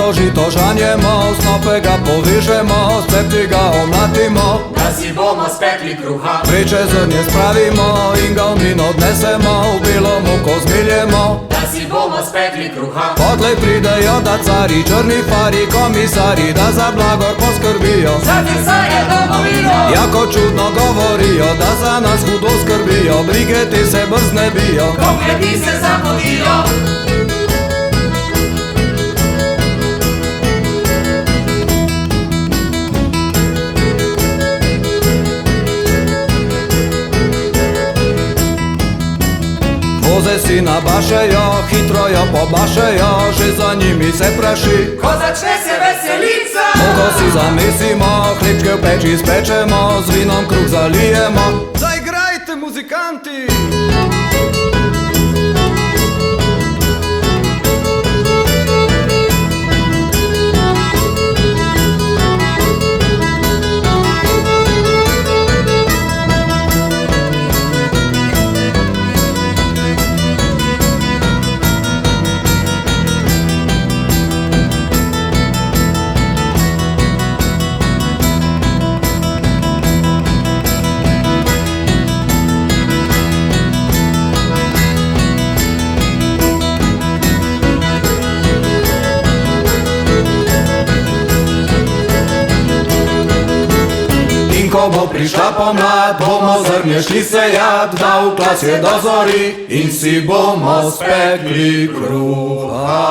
Žito, žito žanjemo, snope ga povišemo, cepti ga omlatimo, da si bomo spekli kruha. Vreče zrnje spravimo in ga v mlin odnesemo, v belo muko zmiljemo, da si bomo spekli kruha. Potlej pridejo da cari, črni fari, komisari, da za blagor poskrbijo, Za cesarja domovino, jako čudno govorijo, da za nas hudo skrbijo, brigeti se brz ne bijo, kompleti se zapodijo. Voze si nabašejo, hitro jo pobašejo, že za njimi se praši. Ko začne se veselica, Ko si zamislimo, hlebčke v peči spečemo, z vinom kruh zalijemo. Zaigrajte, muzikanti! Ko bo prišla pomlad, bomo zrnje šli sejat, da v klas je do zori in si bomo spekli kruha.